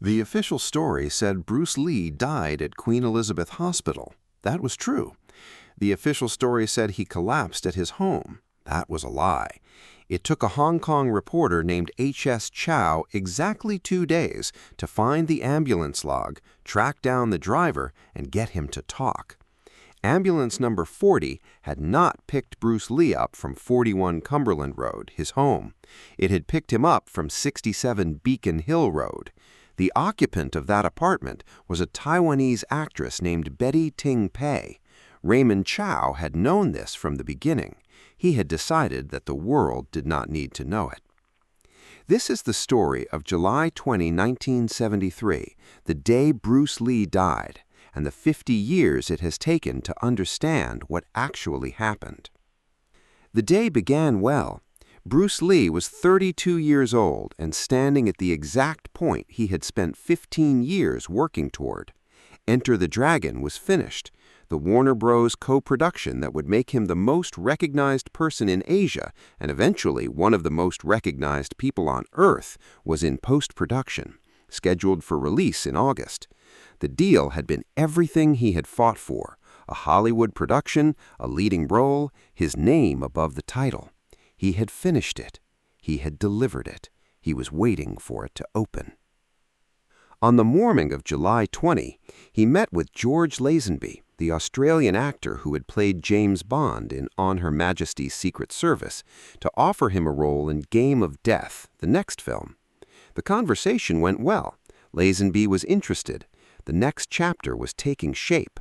The official story said Bruce Lee died at Queen Elizabeth Hospital. That was true. The official story said he collapsed at his home. That was a lie. It took a Hong Kong reporter named H.S. Chow exactly 2 days to find the ambulance log, track down the driver, and get him to talk. Ambulance number 40 had not picked Bruce Lee up from 41 Cumberland Road, his home. It had picked him up from 67 Beacon Hill Road. The occupant of that apartment was a Taiwanese actress named Betty Ting Pei. Raymond Chow had known this from the beginning. He had decided that the world did not need to know it. This is the story of July 20, 1973, the day Bruce Lee died, and the 50 years it has taken to understand what actually happened. The day began well. Bruce Lee was 32 years old and standing at the exact point he had spent 15 years working toward. Enter the Dragon was finished. The Warner Bros. Co-production that would make him the most recognized person in Asia and eventually one of the most recognized people on Earth was in post-production, scheduled for release in August. The deal had been everything he had fought for: a Hollywood production, a leading role, his name above the title. He had finished it. He had delivered it. He was waiting for it to open. On the morning of July 20, he met with George Lazenby, the Australian actor who had played James Bond in On Her Majesty's Secret Service, to offer him a role in Game of Death, the next film. The conversation went well. Lazenby was interested. The next chapter was taking shape.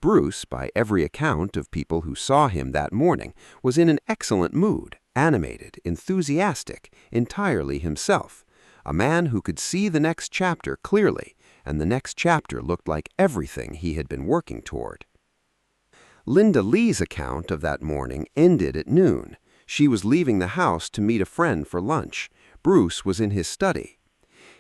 Bruce, by every account of people who saw him that morning, was in an excellent mood, animated, enthusiastic, entirely himself. A man who could see the next chapter clearly, and the next chapter looked like everything he had been working toward. Linda Lee's account of that morning ended at noon. She was leaving the house to meet a friend for lunch. Bruce was in his study.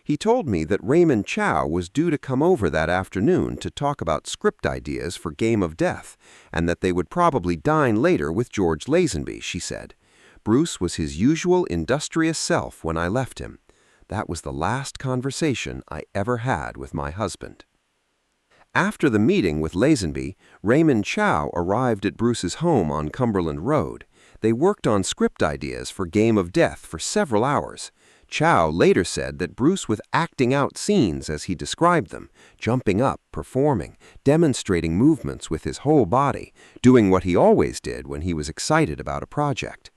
He told me that Raymond Chow was due to come over that afternoon to talk about script ideas for Game of Death, and that they would probably dine later with George Lazenby, she said. Bruce was his usual industrious self when I left him. That was the last conversation I ever had with my husband. After the meeting with Lazenby, Raymond Chow arrived at Bruce's home on Cumberland Road. They worked on script ideas for Game of Death for several hours. Chow later said that Bruce was acting out scenes as he described them, jumping up, performing, demonstrating movements with his whole body, doing what he always did when he was excited about a project.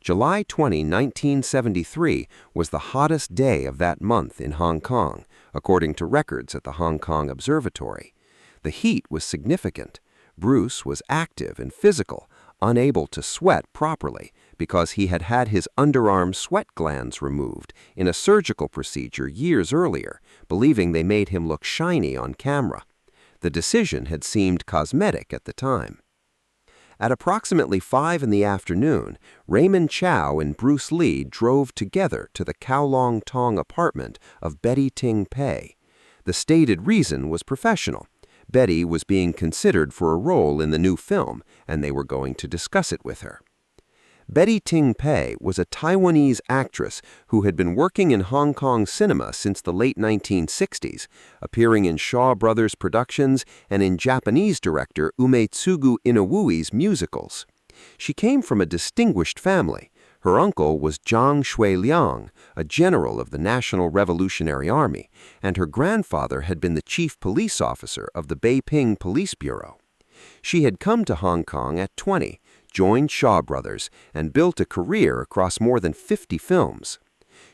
July 20, 1973 was the hottest day of that month in Hong Kong, according to records at the Hong Kong Observatory. The heat was significant. Bruce was active and physical, unable to sweat properly because he had had his underarm sweat glands removed in a surgical procedure years earlier, believing they made him look shiny on camera. The decision had seemed cosmetic at the time. At approximately 5 in the afternoon, Raymond Chow and Bruce Lee drove together to the Kowloon Tong apartment of Betty Ting Pei. The stated reason was professional. Betty was being considered for a role in the new film, and they were going to discuss it with her. Betty Ting Pei was a Taiwanese actress who had been working in Hong Kong cinema since the late 1960s, appearing in Shaw Brothers productions and in Japanese director Umetsugu Inouye's musicals. She came from a distinguished family. Her uncle was Zhang Shuiliang, a general of the National Revolutionary Army, and her grandfather had been the chief police officer of the Beiping Police Bureau. She had come to Hong Kong at 20, joined Shaw Brothers, and built a career across more than 50 films.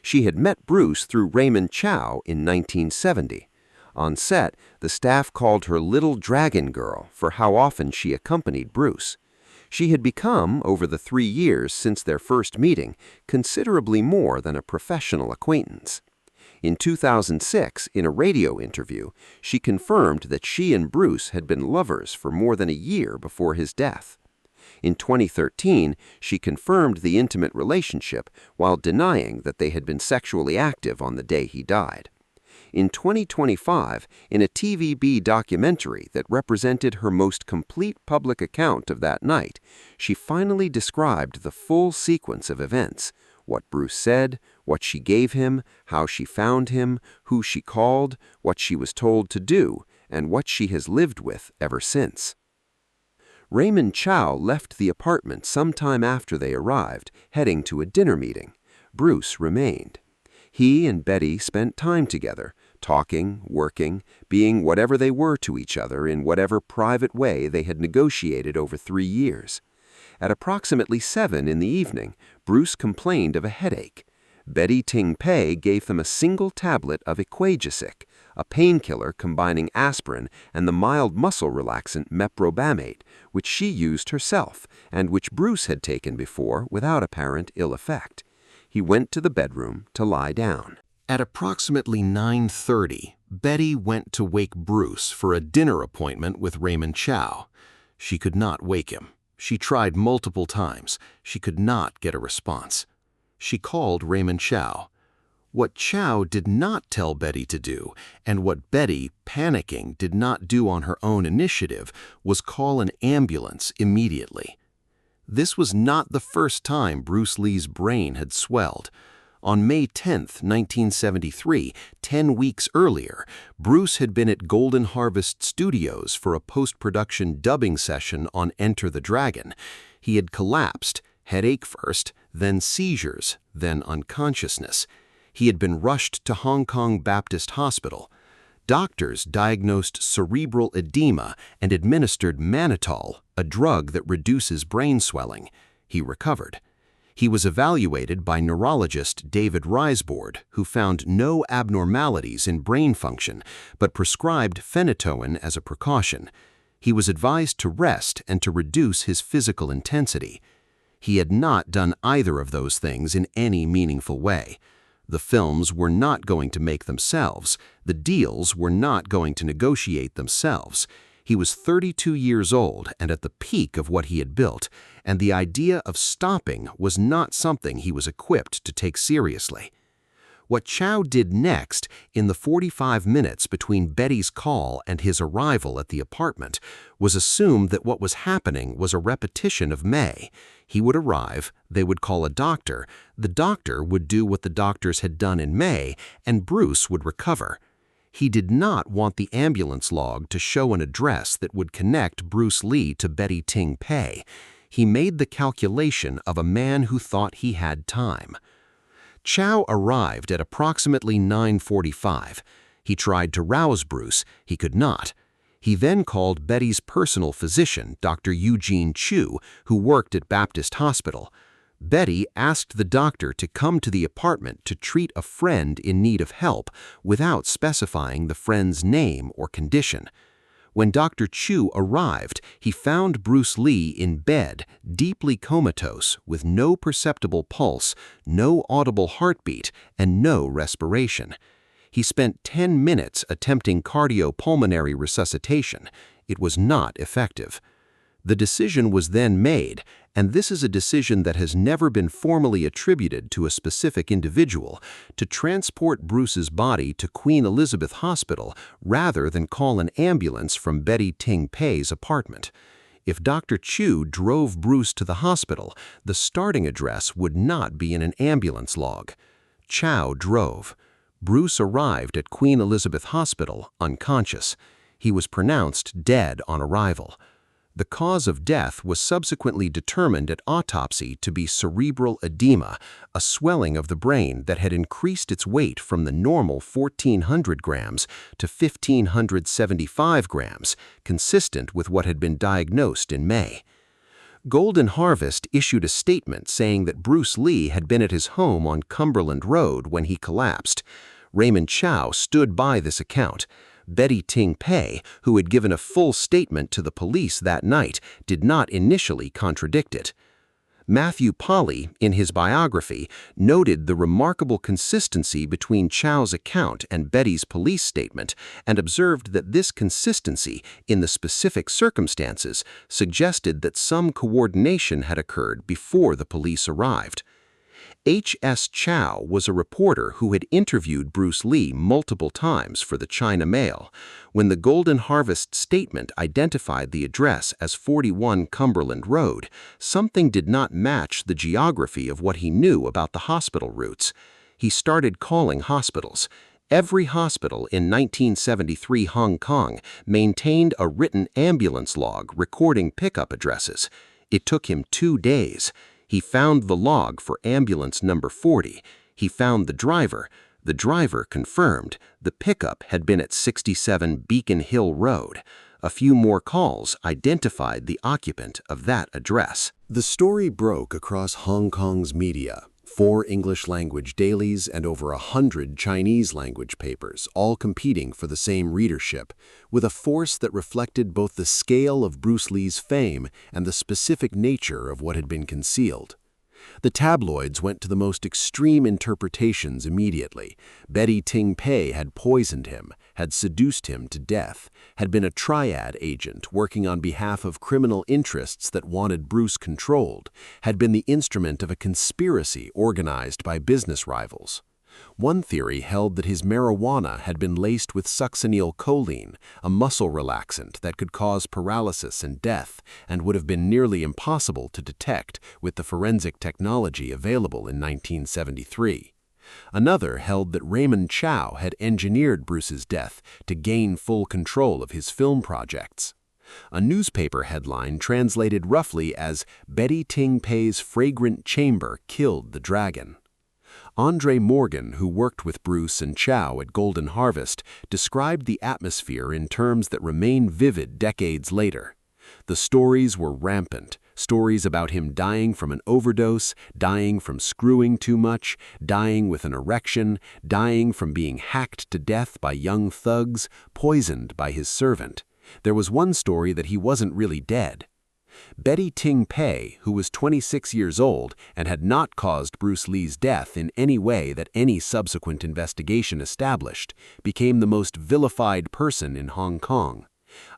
She had met Bruce through Raymond Chow in 1970. On set, the staff called her Little Dragon Girl for how often she accompanied Bruce. She had become, over the 3 years since their first meeting, considerably more than a professional acquaintance. In 2006, in a radio interview, she confirmed that she and Bruce had been lovers for more than a year before his death. In 2013, she confirmed the intimate relationship while denying that they had been sexually active on the day he died. In 2025, in a TVB documentary that represented her most complete public account of that night, she finally described the full sequence of events, what Bruce said, what she gave him, how she found him, who she called, what she was told to do, and what she has lived with ever since. Raymond Chow left the apartment sometime after they arrived, heading to a dinner meeting. Bruce remained. He and Betty spent time together, talking, working, being whatever they were to each other in whatever private way they had negotiated over 3 years. At approximately 7 in the evening, Bruce complained of a headache. Betty Ting Pei gave them a single tablet of Equagesic, a painkiller combining aspirin and the mild muscle relaxant meprobamate, which she used herself and which Bruce had taken before without apparent ill effect. He went to the bedroom to lie down. At approximately 9:30, Betty went to wake Bruce for a dinner appointment with Raymond Chow. She could not wake him. She tried multiple times. She could not get a response. She called Raymond Chow. What Chow did not tell Betty to do, and what Betty, panicking, did not do on her own initiative, was call an ambulance immediately. This was not the first time Bruce Lee's brain had swelled. On May 10, 1973, 10 weeks earlier, Bruce had been at Golden Harvest Studios for a post-production dubbing session on Enter the Dragon. He had collapsed, headache first, then seizures, then unconsciousness. He had been rushed to Hong Kong Baptist Hospital. Doctors diagnosed cerebral edema and administered mannitol, a drug that reduces brain swelling. He recovered. He was evaluated by neurologist David Risebord, who found no abnormalities in brain function, but prescribed phenytoin as a precaution. He was advised to rest and to reduce his physical intensity. He had not done either of those things in any meaningful way. The films were not going to make themselves. The deals were not going to negotiate themselves. He was 32 years old and at the peak of what he had built, and the idea of stopping was not something he was equipped to take seriously. What Chow did next, in the 45 minutes between Betty's call and his arrival at the apartment, was assume that what was happening was a repetition of May. He would arrive, they would call a doctor, the doctor would do what the doctors had done in May, and Bruce would recover. He did not want the ambulance log to show an address that would connect Bruce Lee to Betty Ting Pei. He made the calculation of a man who thought he had time. Chow arrived at approximately 9:45. He tried to rouse Bruce. He could not. He then called Betty's personal physician, Dr. Eugene Chu, who worked at Baptist Hospital. Betty asked the doctor to come to the apartment to treat a friend in need of help without specifying the friend's name or condition. When Dr. Chu arrived, he found Bruce Lee in bed, deeply comatose, with no perceptible pulse, no audible heartbeat, and no respiration. He spent 10 minutes attempting cardiopulmonary resuscitation. It was not effective. The decision was then made, and this is a decision that has never been formally attributed to a specific individual, to transport Bruce's body to Queen Elizabeth Hospital rather than call an ambulance from Betty Ting Pei's apartment. If Dr. Chu drove Bruce to the hospital, the starting address would not be in an ambulance log. Chow drove. Bruce arrived at Queen Elizabeth Hospital unconscious. He was pronounced dead on arrival. The cause of death was subsequently determined at autopsy to be cerebral edema, a swelling of the brain that had increased its weight from the normal 1,400 grams to 1,575 grams, consistent with what had been diagnosed in May. Golden Harvest issued a statement saying that Bruce Lee had been at his home on Cumberland Road when he collapsed. Raymond Chow stood by this account. Betty Ting Pei, who had given a full statement to the police that night, did not initially contradict it. Matthew Polly, in his biography, noted the remarkable consistency between Chow's account and Betty's police statement and observed that this consistency, in the specific circumstances, suggested that some coordination had occurred before the police arrived. H.S. Chow was a reporter who had interviewed Bruce Lee multiple times for the China Mail. When the Golden Harvest statement identified the address as 41 Cumberland Road, something did not match the geography of what he knew about the hospital routes. He started calling hospitals. Every hospital in 1973 Hong Kong maintained a written ambulance log recording pickup addresses. It took him 2 days. He found the log for ambulance number 40. He found the driver. The driver confirmed the pickup had been at 67 Beacon Hill Road. A few more calls identified the occupant of that address. The story broke across Hong Kong's media. 4 English-language dailies and over 100 Chinese-language papers, all competing for the same readership, with a force that reflected both the scale of Bruce Lee's fame and the specific nature of what had been concealed. The tabloids went to the most extreme interpretations immediately. Betty Ting Pei had poisoned him, had seduced him to death, had been a triad agent working on behalf of criminal interests that wanted Bruce controlled, had been the instrument of a conspiracy organized by business rivals. One theory held that his marijuana had been laced with succinylcholine, a muscle relaxant that could cause paralysis and death and would have been nearly impossible to detect with the forensic technology available in 1973. Another held that Raymond Chow had engineered Bruce's death to gain full control of his film projects. A newspaper headline translated roughly as "Betty Ting Pei's fragrant chamber killed the dragon." Andre Morgan, who worked with Bruce and Chow at Golden Harvest, described the atmosphere in terms that remain vivid decades later. The stories were rampant, stories about him dying from an overdose, dying from screwing too much, dying with an erection, dying from being hacked to death by young thugs, poisoned by his servant. There was one story that he wasn't really dead. Betty Ting Pei, who was 26 years old and had not caused Bruce Lee's death in any way that any subsequent investigation established, became the most vilified person in Hong Kong.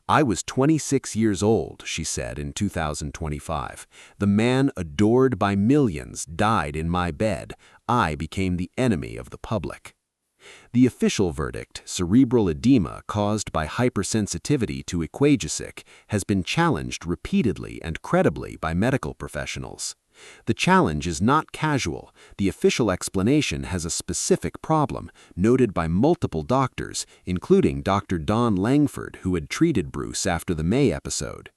"I was 26 years old," she said in 2025. "The man adored by millions died in my bed. I became the enemy of the public." The official verdict, cerebral edema caused by hypersensitivity to Equagesic, has been challenged repeatedly and credibly by medical professionals. The challenge is not casual. The official explanation has a specific problem, noted by multiple doctors, including Dr. Don Langford, who had treated Bruce after the May episode.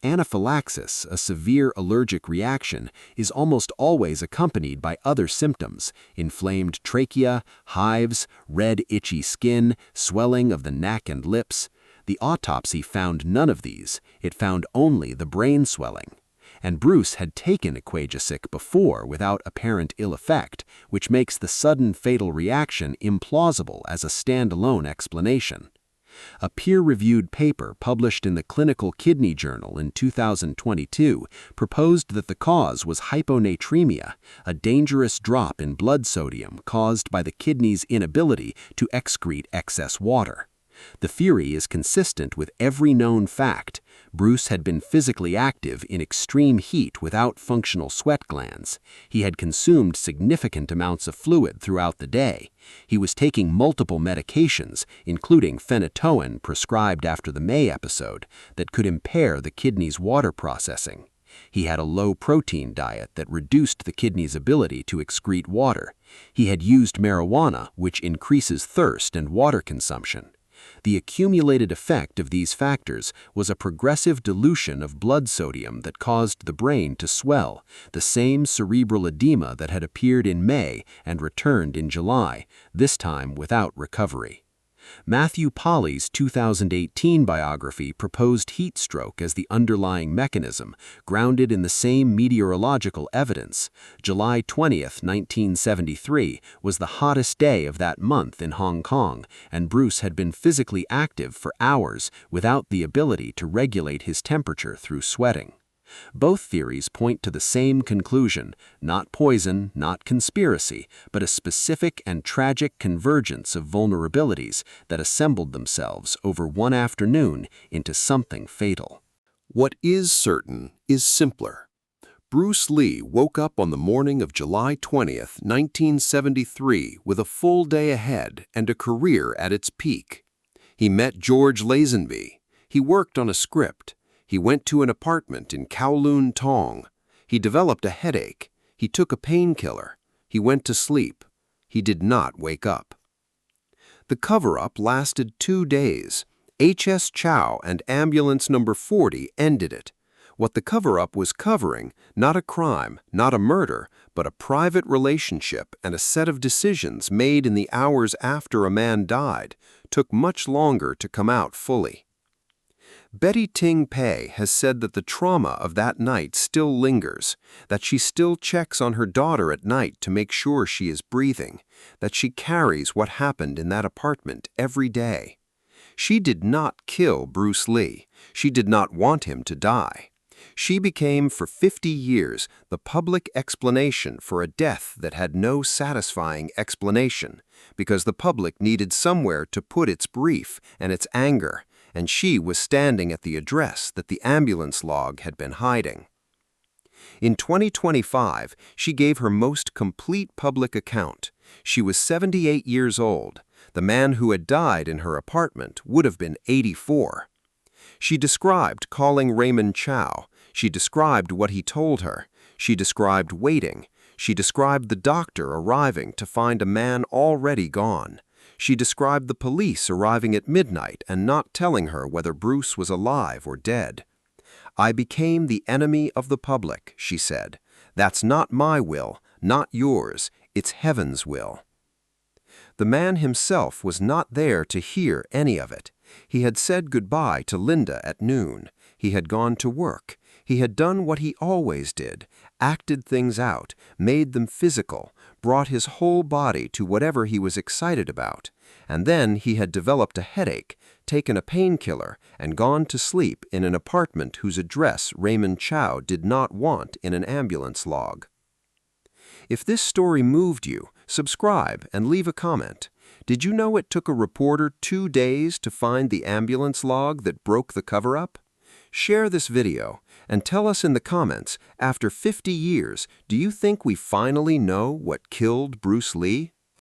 Anaphylaxis, a severe allergic reaction, is almost always accompanied by other symptoms: inflamed trachea, hives, red itchy skin, swelling of the neck and lips. The autopsy found none of these. It found only the brain swelling. And Bruce had taken Equagesic before without apparent ill effect, which makes the sudden fatal reaction implausible as a standalone explanation. A peer-reviewed paper published in the Clinical Kidney Journal in 2022 proposed that the cause was hyponatremia, a dangerous drop in blood sodium caused by the kidney's inability to excrete excess water. The theory is consistent with every known fact. Bruce had been physically active in extreme heat without functional sweat glands. He had consumed significant amounts of fluid throughout the day. He was taking multiple medications, including phenytoin prescribed after the May episode, that could impair the kidney's water processing. He had a low-protein diet that reduced the kidney's ability to excrete water. He had used marijuana, which increases thirst and water consumption. The accumulated effect of these factors was a progressive dilution of blood sodium that caused the brain to swell, the same cerebral edema that had appeared in May and returned in July, this time without recovery. Matthew Polly's 2018 biography proposed heat stroke as the underlying mechanism, grounded in the same meteorological evidence. July 20, 1973, was the hottest day of that month in Hong Kong, and Bruce had been physically active for hours without the ability to regulate his temperature through sweating. Both theories point to the same conclusion: not poison, not conspiracy, but a specific and tragic convergence of vulnerabilities that assembled themselves over one afternoon into something fatal. What is certain is simpler. Bruce Lee woke up on the morning of July 20th, 1973 with a full day ahead and a career at its peak. He met George Lazenby. He worked on a script. He went to an apartment in Kowloon Tong. He developed a headache. He took a painkiller. He went to sleep. He did not wake up. The cover-up lasted 2 days. H.S. Chow and Ambulance Number 40 ended it. What the cover-up was covering, not a crime, not a murder, but a private relationship and a set of decisions made in the hours after a man died, took much longer to come out fully. Betty Ting Pei has said that the trauma of that night still lingers, that she still checks on her daughter at night to make sure she is breathing, that she carries what happened in that apartment every day. She did not kill Bruce Lee. She did not want him to die. She became, for 50 years, the public explanation for a death that had no satisfying explanation, because the public needed somewhere to put its grief and its anger, and she was standing at the address that the ambulance log had been hiding. In 2025, she gave her most complete public account. She was 78 years old. The man who had died in her apartment would have been 84. She described calling Raymond Chow. She described what he told her. She described waiting. She described the doctor arriving to find a man already gone. She described the police arriving at midnight and not telling her whether Bruce was alive or dead. "I became the enemy of the public," she said. "That's not my will, not yours. It's heaven's will." The man himself was not there to hear any of it. He had said goodbye to Linda at noon. He had gone to work. He had done what he always did, acted things out, made them physical, brought his whole body to whatever he was excited about. And then he had developed a headache, taken a painkiller, and gone to sleep in an apartment whose address Raymond Chow did not want in an ambulance log. If this story moved you, subscribe and leave a comment. Did you know it took a reporter 2 days to find the ambulance log that broke the cover-up? Share this video and tell us in the comments, after 50 years, do you think we finally know what killed Bruce Lee?